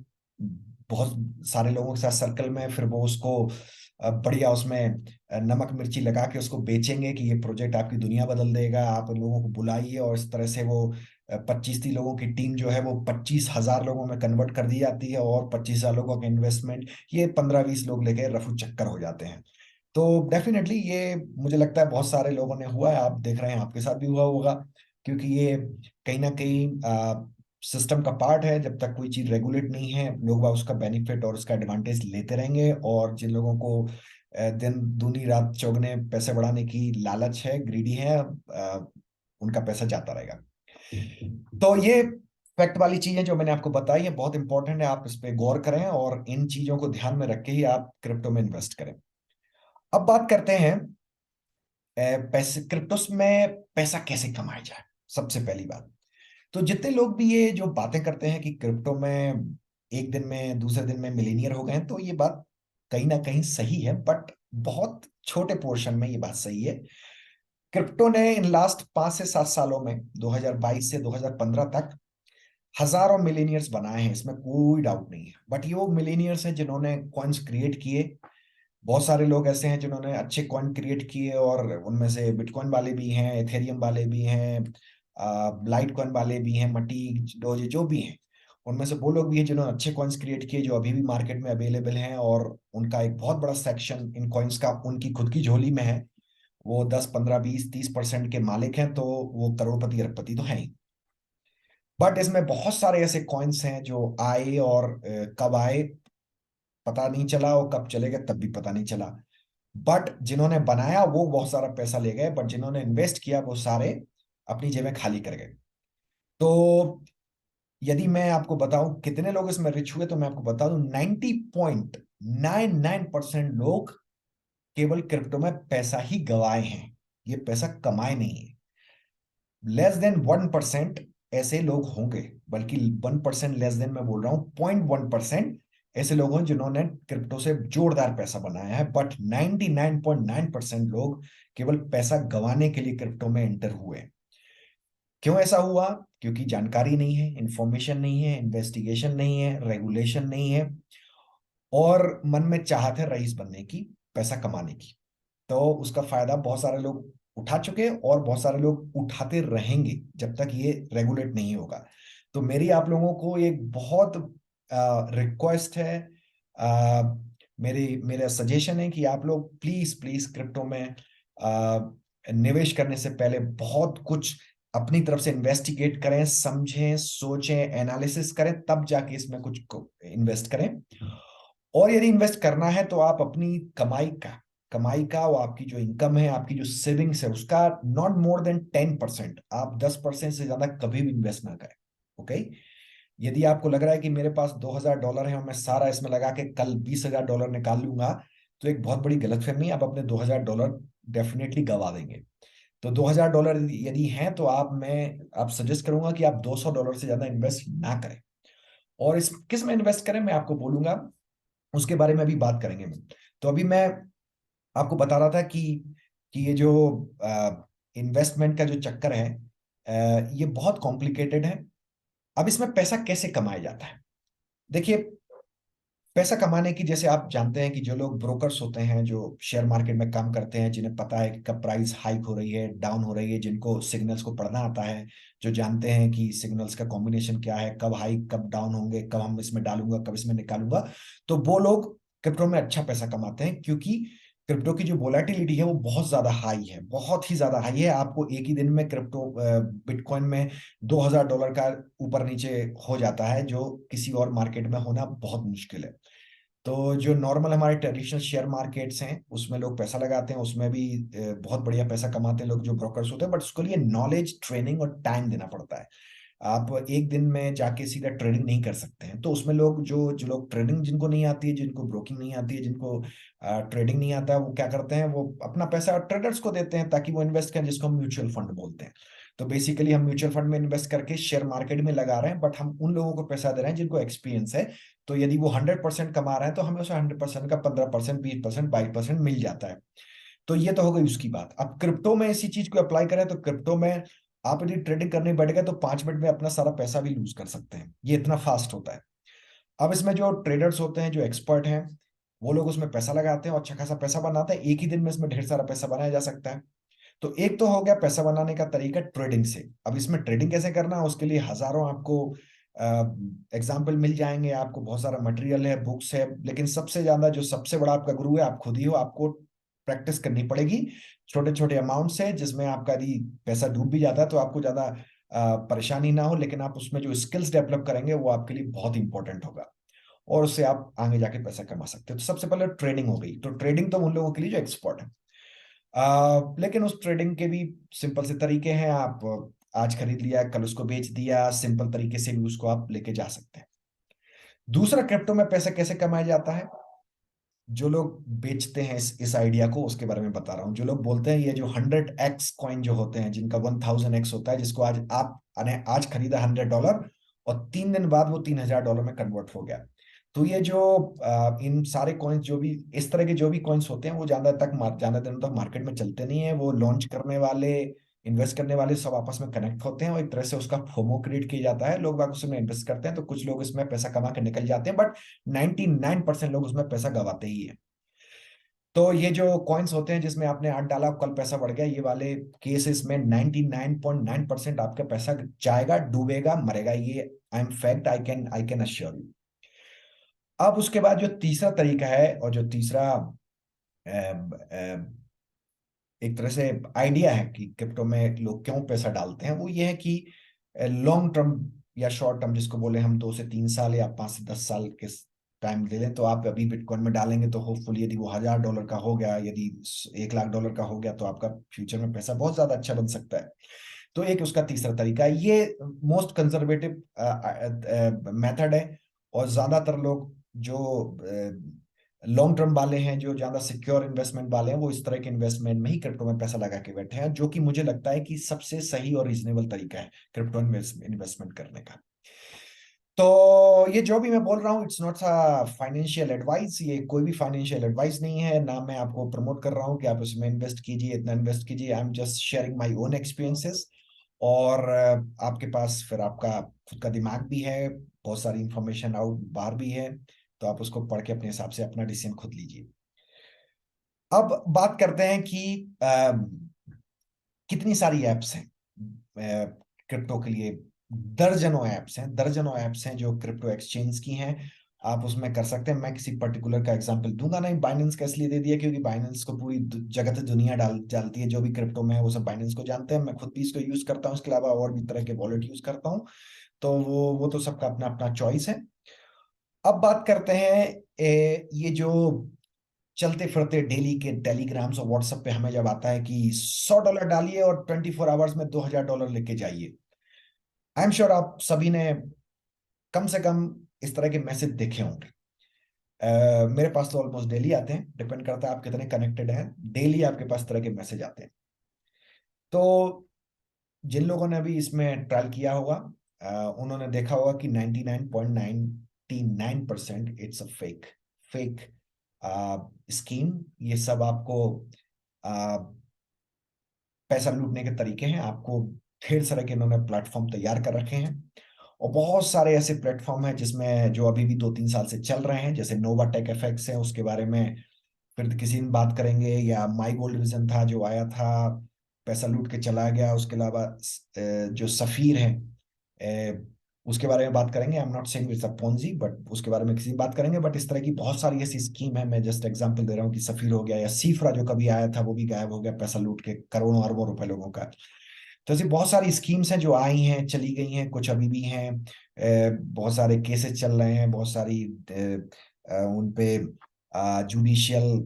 [SPEAKER 1] बहुत सारे लोगों के साथ सर्कल में, फिर वो उसको बढ़िया उसमें नमक मिर्ची लगा के उसको बेचेंगे कि ये प्रोजेक्ट आपकी दुनिया बदल देगा, आप लोगों को बुलाइए। और इस तरह से वो 25-30 लोगों की टीम जो है वो 25,000 लोगों में कन्वर्ट कर दी जाती है, और 25,000 लोगों का इन्वेस्टमेंट ये 15-20 लोग लेके रफू चक्कर हो जाते हैं। तो डेफिनेटली ये मुझे लगता है बहुत सारे लोगों ने हुआ है, आप देख रहे हैं, आपके साथ भी हुआ होगा। क्योंकि ये कहीं ना कहीं सिस्टम का पार्ट है। जब तक कोई चीज रेगुलेट नहीं है, लोग बाग उसका बेनिफिट और उसका एडवांटेज लेते रहेंगे। और जिन लोगों को दिन दूनी रात चौगने पैसे बढ़ाने की लालच है, ग्रीडी है, उनका पैसा जाता रहेगा। तो ये फैक्ट वाली चीजें जो मैंने आपको बताई है बहुत इंपॉर्टेंट है, आप इस पे गौर करें और इन चीजों को ध्यान में रख के ही आप क्रिप्टो में इन्वेस्ट करें। अब बात करते हैं पैसे, क्रिप्टोस में पैसा कैसे कमाया जाए। सबसे पहली बात, तो जितने लोग भी ये जो बातें करते हैं कि क्रिप्टो में एक दिन में दूसरे दिन में मिलीनियर हो गए हैं, तो ये बात कहीं ना कहीं सही है, बट बहुत छोटे पोर्शन में ये बात सही है। क्रिप्टो ने इन लास्ट 5 से 7 सालों में, 2022 से 2015 तक, हजारों मिलीनियर्स बनाए हैं, इसमें कोई डाउट नहीं है। बट ये वो मिलीनियर्स हैं जिन्होंने कॉइन्स क्रिएट किए। बहुत सारे लोग ऐसे हैं जिन्होंने अच्छे कॉइन क्रिएट किए, और उनमें से बिटकॉइन वाले भी हैं, एथेरियम वाले भी हैं, लाइट कॉइन वाले भी हैं, मटी डोज जो भी हैं। उनमें से वो लोग भी हैं जिन्होंने अच्छे कॉइन्स क्रिएट किए, जो अभी भी मार्केट में अवेलेबल हैं, और उनका एक बहुत बड़ा सेक्शन इन कॉइन्स का उनकी खुद की झोली में है। वो 10, 15, 20, 30% के मालिक हैं, तो वो करोड़पति अरबपति तो हैं ही। बट इसमें बहुत सारे ऐसे कॉइन्स हैं जो आए और कब आए पता नहीं चला, और कब चले गए तब भी पता नहीं चला। बट जिन्होंने बनाया वो बहुत सारा पैसा ले गए, बट जिन्होंने इन्वेस्ट किया वो सारे अपनी जेबें खाली कर गए। तो यदि मैं आपको बताऊं कितने लोग इसमें रिच हुए, तो मैं आपको बता दूं 90.99% लोग केवल क्रिप्टो में पैसा ही गवाए हैं, ये पैसा कमाए नहीं है। लेस देन 1% ऐसे लोग होंगे, बल्कि 1% लेस देन मैं बोल रहा हूं, 0.1% ऐसे लोग हैं जिन्होंने क्रिप्टो से जोरदार पैसा बनाया है। बट 99.9% लोग केवल पैसा गंवाने के लिए क्रिप्टो में एंटर हुए। क्यों ऐसा हुआ? क्योंकि जानकारी नहीं है, इंफॉर्मेशन नहीं है, इन्वेस्टिगेशन नहीं है, रेगुलेशन नहीं है, और मन में चाहत है रईस बनने की, पैसा कमाने की। तो उसका फायदा बहुत सारे लोग उठा चुके हैं और बहुत सारे लोग उठाते रहेंगे जब तक ये रेगुलेट नहीं होगा। तो मेरी आप लोगों को एक बहुत रिक्वेस्ट है, आ, मेरा सजेशन है कि आप लोग प्लीज प्लीज क्रिप्टो में निवेश करने से पहले बहुत कुछ अपनी तरफ से इन्वेस्टिगेट करें, समझें, सोचें, एनालिसिस करें, तब जाके इसमें कुछ इन्वेस्ट करें। और यदि इन्वेस्ट करना है तो आप अपनी कमाई का वो आपकी जो इनकम है, आपकी जो सेविंग्स है, उसका नॉट मोर देन 10%, आप 10% से ज्यादा कभी भी इन्वेस्ट ना करें। ओके? यदि आपको लग रहा है कि मेरे पास $2000 है और मैं सारा इसमें लगा के कल $20000 निकाल लूंगा, तो एक बहुत बड़ी गलतफहमी, आप अपने $2000 डेफिनेटली गवा देंगे। तो $2000 यदि हैं तो आप सजेस्ट करूंगा कि आप $200 से ज्यादा इन्वेस्ट ना करें। और इस किस में इन्वेस्ट करें मैं आपको बोलूंगा, उसके बारे में अभी बात करेंगे। तो अभी मैं आपको बता रहा था कि ये जो इन्वेस्टमेंट का जो चक्कर है, ये बहुत कॉम्प्लिकेटेड है। अब इसमें पैसा कैसे कमाया जाता है? देखिए, पैसा कमाने की, जैसे आप जानते हैं कि जो लोग ब्रोकर्स होते हैं, जो शेयर मार्केट में काम करते हैं, जिन्हें पता है कि कब प्राइस हाइक हो रही है, डाउन हो रही है, जिनको सिग्नल्स को पढ़ना आता है, जो जानते हैं कि सिग्नल्स का कॉम्बिनेशन क्या है, कब हाइक कब डाउन होंगे, कब हम इसमें डालूंगा कब इसमें निकालूंगा, तो वो लोग क्रिप्टो में अच्छा पैसा कमाते हैं। क्योंकि क्रिप्टो की जो वोलेटिलिटी है वो बहुत ज्यादा हाई है, बहुत ही ज्यादा हाई है। आपको एक ही दिन में क्रिप्टो बिटकॉइन में $2000 का ऊपर नीचे हो जाता है, जो किसी और मार्केट में होना बहुत मुश्किल है। तो जो नॉर्मल हमारे ट्रेडिशनल शेयर मार्केट्स हैं उसमें लोग पैसा लगाते हैं, उसमें भी बहुत बढ़िया पैसा कमाते हैं लोग जो ब्रोकर्स होते हैं, बट उसके लिए नॉलेज, ट्रेनिंग और टाइम देना पड़ता है। आप एक दिन में जाके सीधा ट्रेडिंग नहीं कर सकते हैं। तो उसमें लोग जो जो लोग ट्रेडिंग जिनको नहीं आती है, जिनको ब्रोकिंग नहीं आती है, जिनको ट्रेडिंग नहीं आता है, वो क्या करते हैं, वो अपना पैसा ट्रेडर्स को देते हैं ताकि वो इन्वेस्ट करें, जिसको हम म्यूचुअल फंड बोलते हैं। तो बेसिकली हम म्यूचुअल फंड में इन्वेस्ट करके शेयर मार्केट में लगा रहे हैं, बट हम उन लोगों को पैसा दे रहे हैं जिनको एक्सपीरियंस है। तो यदि वो 100% कमा रहा है तो हमें उसे 100% का 15%, 20%, 22% मिल जाता है। तो ये तो हो गई उसकी बात। अब क्रिप्टो में इसी चीज को अप्लाई करें तो क्रिप्टो में आप यदि ट्रेडिंग करने बैठ गए तो 5 मिनट में अपना सारा पैसा भी लूज कर सकते हैं, ये इतना फास्ट होता है। अब इसमें जो ट्रेडर्स होते हैं, जो एक्सपर्ट हैं, वो लोग उसमें पैसा लगाते हैं और अच्छा खासा पैसा बनाते हैं। एक ही दिन में इसमें ढेर सारा पैसा बनाया जा सकता है। तो एक तो हो गया पैसा बनाने का तरीका ट्रेडिंग से। अब इसमें ट्रेडिंग कैसे करना है उसके लिए हजारों आपको एग्जाम्पल मिल जाएंगे, आपको बहुत सारा मटेरियल है, बुक्स है, लेकिन सबसे ज्यादा जो सबसे बड़ा आपका गुरु है आप खुद ही हो। आपको प्रैक्टिस करनी पड़ेगी छोटे छोटे अमाउंट से, जिसमें आपका यदि पैसा डूब भी जाता है तो आपको ज्यादा परेशानी ना हो, लेकिन आप उसमें जो स्किल्स डेवलप करेंगे वो आपके लिए बहुत इंपॉर्टेंट होगा, और उससे आप आगे जाके पैसा कमा सकते हो। तो सबसे पहले ट्रेडिंग हो गई। तो ट्रेडिंग तो उन लोगों के लिए जो एक्सपर्ट है। लेकिन उस ट्रेडिंग के भी सिंपल से तरीके हैं। आप आज खरीद लिया कल उसको बेच दिया, सिंपल तरीके से भी उसको आप लेके जा सकते हैं। दूसरा, क्रिप्टो में पैसा कैसे कमाया जाता है? जो लोग बेचते हैं इस आइडिया को, उसके बारे में बता रहा हूँ। जो लोग बोलते हैं ये जो 100x कॉइन जो होते हैं, जिनका 1000x होता है, जिसको आज आपने आज खरीदा $100 और 3 दिन बाद वो $3000 में कन्वर्ट हो गया। तो ये जो इन सारे कॉइन्स, जो भी इस तरह के जो भी कॉइन्स होते हैं, वो ज्यादा दिनों तक मार्केट में चलते नहीं है। वो लॉन्च करने वाले, इन्वेस्ट करने वाले सब आपस में कनेक्ट होते हैं और एक तरह से उसका फोमो क्रिएट किया जाता है। लोग बाग उसमें इन्वेस्ट करते हैं तो कुछ लोग इसमें पैसा कमा के निकल जाते हैं, बट 99% लोग उसमें पैसा गवाते ही है। तो ये जो कॉइन्स होते हैं जिसमें आपने 8 डाला कल पैसा बढ़ गया, ये वाले केसेस में 99.9% आपका पैसा जाएगा, डूबेगा, मरेगा। ये I am fact, I can assure you. अब उसके बाद जो तीसरा तरीका है, और जो तीसरा एक तरह से आइडिया है कि क्रिप्टो में लोग क्यों पैसा डालते हैं, वो ये है कि लॉन्ग टर्म या शॉर्ट टर्म जिसको बोले हम, 2 से 3 साल या 5 से 10 साल के टाइम ले लें। तो आप अभी बिटकॉइन में डालेंगे तो होपफुली यदि वो $1000 का हो गया, यदि $1 लाख का हो गया, तो आपका फ्यूचर में पैसा बहुत ज्यादा अच्छा बन सकता है। तो एक उसका तीसरा तरीका है, ये मोस्ट कंजर्वेटिव मेथड है। और ज्यादातर लोग जो लॉन्ग टर्म वाले हैं, जो ज्यादा सिक्योर इन्वेस्टमेंट वाले हैं, वो इस तरह के इन्वेस्टमेंट में ही क्रिप्टो में पैसा लगा के बैठे हैं, जो कि मुझे लगता है कि सबसे सही और रीजनेबल तरीका है क्रिप्टो इन्वेस्टमेंट करने का। तो ये जो भी मैं बोल रहा हूँ, it's not a financial advice, ये कोई भी फाइनेंशियल एडवाइस नहीं है, ना मैं आपको प्रमोट कर रहा हूँ कि आप उसमें इन्वेस्ट कीजिए, इतना इन्वेस्ट कीजिए। I am just sharing my own experiences. और आपके पास फिर आपका खुद का दिमाग भी है, बहुत सारी इंफॉर्मेशन आउट बाहर भी है, तो आप उसको पढ़ के अपने हिसाब से अपना डिसीजन खुद लीजिए। अब बात करते हैं कि कितनी सारी एप्स हैं क्रिप्टो के लिए। दर्जनों एप्स हैं जो क्रिप्टो एक्सचेंज की हैं। आप उसमें कर सकते हैं। मैं किसी पर्टिकुलर का एग्जांपल दूंगा नहीं। बाइनेंस का इसलिए दे दिया क्योंकि बाइनेंस को पूरी जगत दुनिया डालती है, जो भी क्रिप्टो में है वो सब बाइनेंस को जानते हैं। मैं खुद भी इसको यूज करता हूँ, इसके अलावा और भी तरह के वॉलेट यूज करता हूँ। तो वो तो सबका अपना अपना चॉइस है। अब बात करते हैं ये जो चलते फिरते डेली के टेलीग्राम्स और व्हाट्सएप पे हमें जब आता है कि $100 डालिए और 24 आवर्स में $2000 लेके जाइए। आई एम श्योर आप सभी ने कम से कम इस तरह के मैसेज देखे होंगे। मेरे पास तो ऑलमोस्ट डेली आते हैं, डिपेंड करता है आप कितने कनेक्टेड हैं। डेली आपके पास तरह के मैसेज आते हैं। तो जिन लोगों ने अभी इसमें ट्रायल किया होगा, उन्होंने देखा होगा कि 99.99% it's a fake fake scheme. ये सब आपको पैसा लूटने के तरीके हैं। आपको ढेर सारे के इन्होंने प्लेटफॉर्म तैयार कर रखे हैं, और बहुत सारे ऐसे प्लेटफॉर्म हैं जिसमें जो अभी भी 2-3 साल से चल रहे हैं, जैसे नोवा टेक एफएक्स है, उसके बारे में फिर किसी दिन बात करेंगे। या माई गोल्ड विजन था जो आया था, पैसा लूट के चला गया। उसके अलावा जो सफीर है, उसके बारे में बात करेंगे। I am not saying it's a Ponzi, but उसके बारे में किसी दिन बात करेंगे। बट इस तरह की बहुत सारी ऐसी स्कीम है, मैं जस्ट एग्जांपल दे रहा हूँ कि सफीर हो गया, या सीफरा जो कभी आया था वो भी गायब हो गया, पैसा लूट के करोड़ों अरबों रुपए लोगों का। तो ऐसी बहुत सारी स्कीम्स हैं जो आई हैं, चली गई हैं, कुछ अभी भी हैं। बहुत सारे केसेस चल रहे हैं, बहुत सारी उन पे जुडिशियल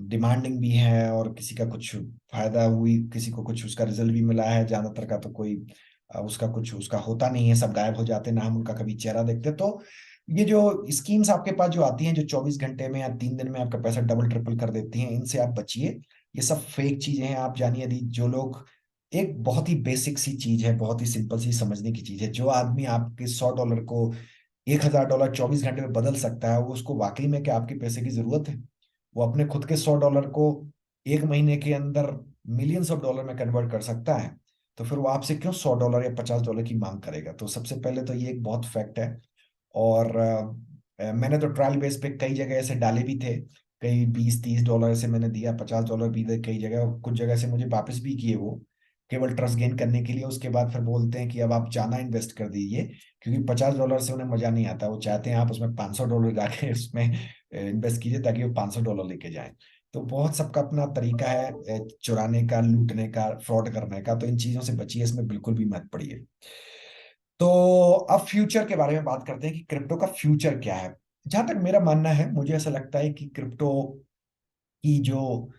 [SPEAKER 1] डिमांडिंग भी है, और किसी का कुछ फायदा हुई, किसी को कुछ उसका रिजल्ट भी मिला है। ज्यादातर का तो कोई उसका कुछ उसका होता नहीं है, सब गायब हो जाते हैं, ना हम उनका कभी चेहरा देखते। तो ये जो स्कीम्स आपके पास जो आती हैं, जो 24 घंटे में या 3 दिन में आपका पैसा डबल ट्रिपल कर देती हैं, इनसे आप बचिए। ये सब फेक चीजें हैं। आप जानिए, यदि जो लोग, एक बहुत ही बेसिक सी चीज है, बहुत ही सिंपल सी समझने की चीज है, जो आदमी आपके $100 को $1000 24 घंटे में बदल सकता है, वो उसको वाकई में क्या आपके पैसे की जरूरत है? वो अपने खुद के $100 को एक महीने के अंदर मिलियंस ऑफ डॉलर में कन्वर्ट कर सकता है। तो फिर वो आपसे क्यों $100 या $50 की मांग करेगा? तो सबसे पहले तो ये एक बहुत फैक्ट है। और मैंने तो ट्रायल बेस पे कई जगह ऐसे डाले भी थे। कई $20-30 से मैंने दिया, $50 भी दे कई जगह, और कुछ जगह से मुझे वापस भी किए वो, केवल ट्रस्ट गेन करने के लिए। उसके बाद फिर बोलते हैं कि अब आप ज्यादा इन्वेस्ट कर दीजिए, क्योंकि $50 से उन्हें मजा नहीं आता। वो चाहते हैं आप उसमें $500 जाके उसमें इन्वेस्ट कीजिए, ताकि वो $500 लेके जाए। तो बहुत सबका अपना तरीका है चुराने का, लूटने का, फ्रॉड करने का। तो इन चीजों से बचिए, इसमें बिल्कुल भी मत पड़िए। तो अब फ्यूचर के बारे में बात करते हैं कि क्रिप्टो का फ्यूचर क्या है। जहां तक मेरा मानना है, मुझे ऐसा लगता है कि क्रिप्टो की जो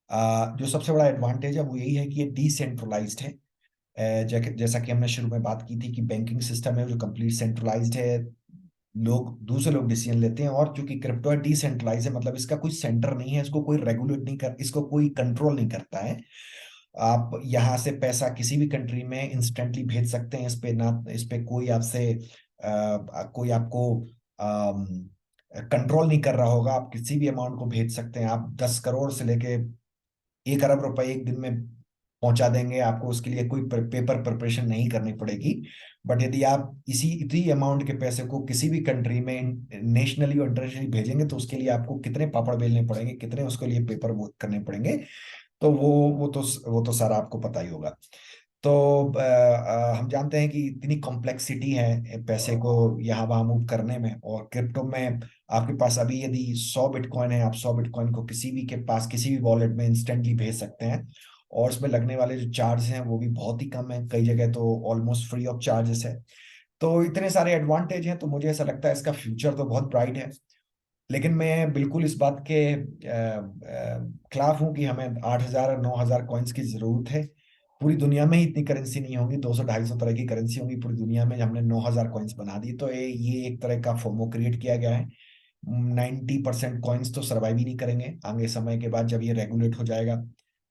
[SPEAKER 1] सबसे बड़ा एडवांटेज है वो यही है कि ये डिसेंट्रलाइज्ड है। जैसा कि हमने शुरू में बात की थी कि बैंकिंग सिस्टम है जो कंप्लीट सेंट्रलाइज्ड है, लोग दूसरे लोग डिसीजन लेते हैं। और चूंकि क्रिप्टो है, डिसेंट्रलाइज है, मतलब इसका कोई सेंटर नहीं है, इसको कोई रेगुलेट नहीं कर, इसको कोई कंट्रोल नहीं करता है। आप यहाँ से पैसा किसी भी कंट्री में इंस्टेंटली भेज सकते हैं। इस पे कोई आपसे कोई आपको कंट्रोल नहीं कर रहा होगा। आप किसी भी अमाउंट को भेज सकते हैं। आप 10 करोड़ से लेके 1 अरब रुपए एक दिन में पहुंचा देंगे, आपको उसके लिए कोई पेपर प्रिपरेशन नहीं करनी पड़ेगी। बट यदि आप इसी इतनी अमाउंट के पैसे को किसी भी कंट्री में नेशनली और इंटरनेशनली भेजेंगे, तो उसके लिए आपको कितने पापड़ बेलने पड़ेंगे, कितने उसके लिए पेपर वो करने पड़ेंगे। तो वो तो सारा आपको पता ही होगा। तो हम जानते हैं कि इतनी कॉम्प्लेक्सिटी है पैसे को यहाँ वहां मूव करने में। और क्रिप्टो में आपके पास अभी यदि 100 बिटकॉइन है, आप 100 बिटकॉइन को किसी भी के पास किसी भी वॉलेट में इंस्टेंटली भेज सकते हैं। और उसमें लगने वाले जो चार्ज हैं वो भी बहुत ही कम है, कई जगह तो ऑलमोस्ट फ्री ऑफ चार्जेस है। तो इतने सारे एडवांटेज हैं, तो मुझे ऐसा लगता है इसका फ्यूचर तो बहुत ब्राइट है। लेकिन मैं बिल्कुल इस बात के खिलाफ हूं कि हमें 8000 और 9000 कॉइन्स की जरूरत है। पूरी दुनिया में ही इतनी करेंसी नहीं होंगी, 200-250 तरह की करेंसी होंगी पूरी दुनिया में। हमने 9,000 कॉइन्स बना दिए, तो ये एक तरह का फोमो क्रिएट किया गया है। 90% कॉइन्स तो सर्वाइव ही नहीं करेंगे आगे समय के बाद, जब ये रेगुलेट हो जाएगा।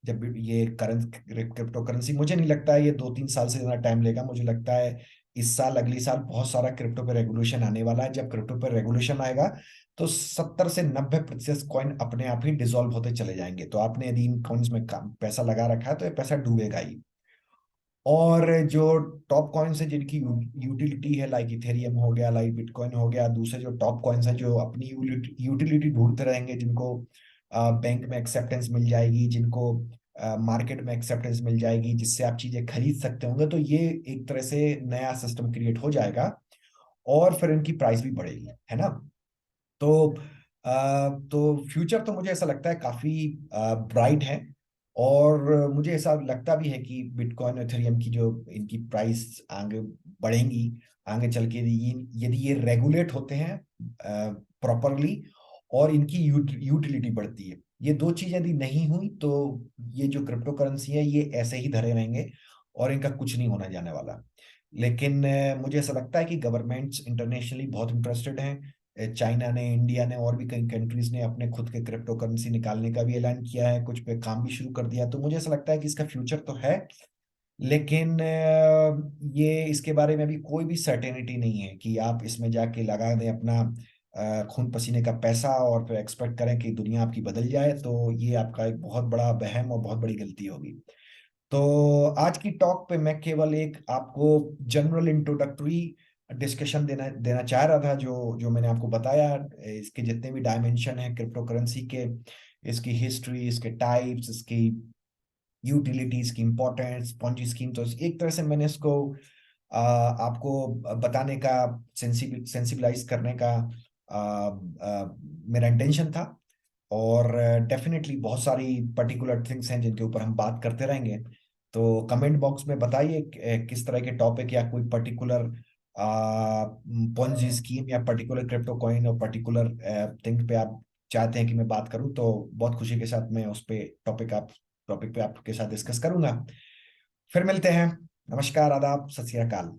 [SPEAKER 1] जब ये करंट क्रिप्टो करेंसी, मुझे नहीं लगता है ये 2-3 साल से ज्यादा टाइम लेगा। मुझे लगता है इस साल अगली साल बहुत सारा क्रिप्टो पे रेगुलेशन आने वाला है। जब क्रिप्टो पे रेगुलेशन आएगा तो 70 से 90% कॉइन अपने आप ही डिसॉल्व होते चले जाएंगे। तो आपने यदि इन कॉइन्स में पैसा लगा रखा है तो ये पैसा डूबेगा ही। और जो टॉप कॉइन्स है जिनकी यूटिलिटी है, लाइक इथेरियम हो गया, लाइक बिटकॉइन हो गया, दूसरे जो टॉप कॉइन्स हैं जो अपनी यूटिलिटी ढूंढते रहेंगे, जिनको बैंक में एक्सेप्टेंस मिल जाएगी, जिनको मार्केट में एक्सेप्टेंस मिल जाएगी, जिससे आप चीजें खरीद सकते होंगे, तो ये एक तरह से नया सिस्टम क्रिएट हो जाएगा। और फिर इनकी प्राइस भी बढ़ेगी, है ना। तो तो फ्यूचर तो मुझे ऐसा लगता है काफी ब्राइट है। और मुझे ऐसा लगता भी है कि बिटकॉइन और इथेरियम की जो इनकी प्राइस आगे बढ़ेंगी आगे चल के, यदि ये रेगुलेट होते हैं प्रॉपरली और इनकी यूटिलिटी बढ़ती है। ये दो चीजें यदि नहीं हुई तो ये जो क्रिप्टो करेंसी है ये ऐसे ही धरे रहेंगे और इनका कुछ नहीं होने जाने वाला। लेकिन मुझे ऐसा लगता है कि गवर्नमेंट्स इंटरनेशनली बहुत इंटरेस्टेड हैं। चाइना ने, इंडिया ने और भी कई कंट्रीज ने अपने खुद के क्रिप्टो करेंसी निकालने का भी ऐलान किया है, कुछ पे काम भी शुरू कर दिया। तो मुझे ऐसा लगता है कि इसका फ्यूचर तो है। लेकिन ये इसके बारे में भी कोई भी सर्टेनिटी नहीं है कि आप इसमें जाके लगा दें अपना खून पसीने का पैसा और फिर एक्सपेक्ट करें कि दुनिया आपकी बदल जाए। तो ये आपका एक बहुत बड़ा वहम और बहुत बड़ी गलती होगी। तो आज की टॉक पे मैं केवल एक आपको जनरल इंट्रोडक्टरी डिस्कशन देना देना चाह रहा था। जो जो मैंने आपको बताया, इसके जितने भी डायमेंशन है क्रिप्टो करेंसी के, इसकी हिस्ट्री, इसके टाइप्स, इसकी यूटिलिटीज की इंपॉर्टेंस, पॉन्जी स्कीम, तो एक तरह से मैंने इसको आपको बताने का, सेंसिबलाइज करने का मेरा इंटेंशन था। और डेफिनेटली बहुत सारी पर्टिकुलर थिंग्स हैं जिनके ऊपर हम बात करते रहेंगे। तो कमेंट बॉक्स में बताइए किस तरह के टॉपिक या कोई पर्टिकुलर पॉन्जी स्कीम या पर्टिकुलर क्रिप्टो कॉइन और पर्टिकुलर थिंग पे आप चाहते हैं कि मैं बात करूं, तो बहुत खुशी के साथ मैं उस पे टॉपिक पे आपके साथ डिस्कस करूंगा। फिर मिलते हैं। नमस्कार, आदाब, सत श्री अकाल।